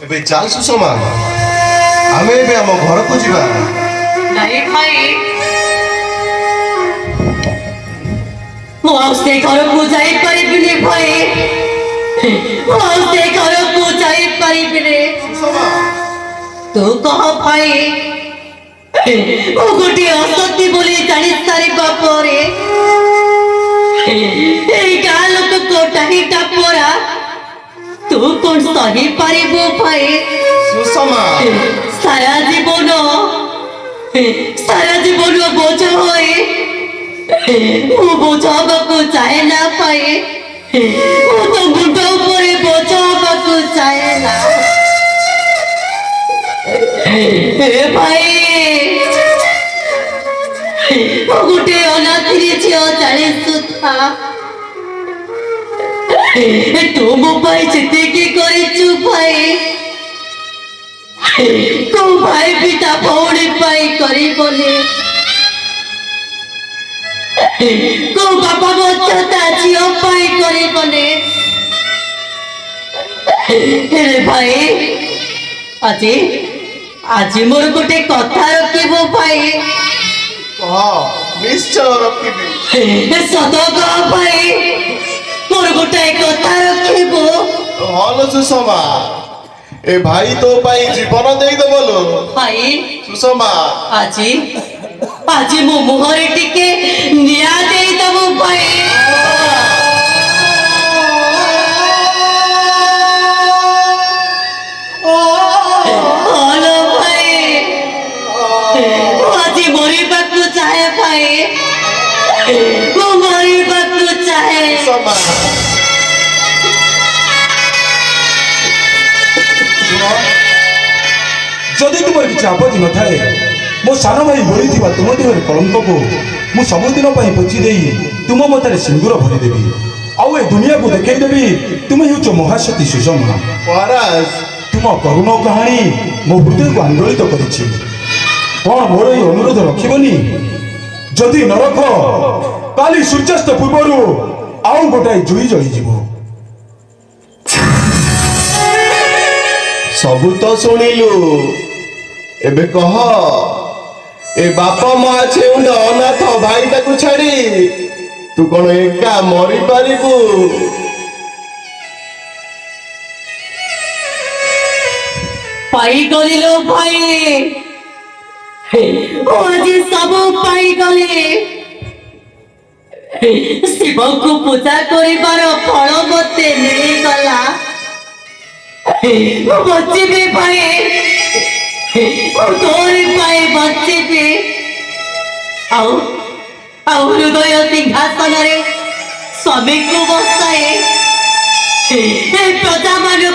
ଏବେ ଚାଲ ସୁଷମା ଆମେ ଏବେ ଆମ ଘରକୁ ଯିବା। ନାଇଁ ଭାଇ, ମୁଁ ଆଉ ସେ ଘରକୁ ଯାଇପାରିବିନି ଭାଇ, ମୁଁ ଆଉ ସେ ଘରକୁ ଯାଇପାରିବିନି। ସୁଷମା ତୁ କହ ଭାଇ, ମୁଁ ଗୋଟିଏ ଅସତୀ ବୋଲି ଜାଣି ସାରିବା ପରେ এই ଗାଁ ଲୋକ କୋଟାହିଟା ପରା ତୁ କଣ ସହିପାରିବୁ ଭାଇ? ସୁଷମା ସାରା ଜୀବନ ବୋଝ ହୋଇ ମୁଁ ବୋଝ ହବାକୁ ଚାହେଁ ନା ଭାଇ, ମୁଁ ତ ମୁଣ୍ଡ ଉପରେ ବୋଝ ହବାକୁ ଚାହେଁ ନା। ଭାଇ, ମୁଁ ଗୋଟେ ଅନାଥିনী ଝିଅ ଜାଣି ସୁଦ୍ଧା ତୁ ମୋ ପାଇଁ ଯେତିକି କରିଛୁ ଭାଇ, କୋଉ ଭାଇ ବି ତା ଭଉଣୀ ପାଇଁ କରିବନି, କୋଉ ବାପା ମଧ୍ୟ ତା ଝିଅ ପାଇଁ କରିବନି। ହେଲେ ଭାଇ, ଆଜି ମୋର ଗୋଟେ କଥା ରଖିବୁ ଭାଇ। କହ, ନିଶ୍ଚୟ ରଖିବି। ସତ କହ ଭାଇ, ମୋର ଗୋଟେ କଥା ରଖିବୁ। ହଲ ସୁଷମା, ଏ ଭାଇ ତୋ ପାଇଁ ଜୀବନ ଦେଇଦବ ଲୋ। ଭାଇ, ସୁଷମା ଆଜି ମୋ ମୁହଁରେ ଟିକେ ନିଆଁ ଦେଇଦବୁ ଭାଇ। ହଲୋ ଭାଇ, ମୁଁ ଆଜି ମରିବାକୁ ଚାହେଁ ଭାଇ, ମୁଁ ମରିବାକୁ ଚାହେଁ। ସୁଷମା ଯଦି ତୁମର କିଛି ଆପତ୍ତି ନଥାଏ, ମୋ ସାନ ଭାଇ ବୋଳିଥିବା ତୁମ ଦେହରେ କଳଙ୍କକୁ ମୁଁ ସବୁଦିନ ପାଇଁ ପୋଛି ଦେଇ ତୁମ ମତରେ ସିନ୍ଦୁର ଭରିଦେବି, ଆଉ ଏ ଦୁନିଆକୁ ଦେଖେଇଦେବି ତୁମେ ହେଉଛ ମହାସତୀ ସୁଷମା। ମହାରାଜ ତୁମ କରୁଣ କାହାଣୀ ମୋ ହୃଦୟକୁ ଆନ୍ଦୋଳିତ କରିଛି। କ'ଣ ମୋର ଏହି ଅନୁରୋଧ ରଖିବନି? ଯଦି ନ ରଖ, କାଲି ସୂର୍ଯ୍ୟାସ୍ତ ପୂର୍ବରୁ ଆଉ ଗୋଟାଏ ଜୁଇ ଜଳିଯିବ। ସବୁ ତ ଶୁଣିଲୁ, ଏବେ କହ, ଏ ବାପା ମା ଛେଉଣ୍ଡ ଅନାଥ ଭାଇଟାକୁ ଛାଡି ତୁ କଣ ଏକା ମରିପାରିବୁ? ପାଇଗଲି ଲୋ ଭାଇ, ମୁଁ ଆଜି ସବୁ ପାଇଗଲି। ଶିବଙ୍କୁ ପୂଜା କରିବାର ଫଳ ମତେ ମିଳିଗଲା। ମୁଁ ବଞ୍ଚିବି ଭାଇ, ମୁଁ ତୋରି ପାଇଁ ବଞ୍ଚିବି। ଆଉ ହୃଦୟ ସିଂହାସନରେ ସ୍ୱାମୀକୁ ବସାଏ ଏ ପ୍ରଜାମାନଙ୍କୁ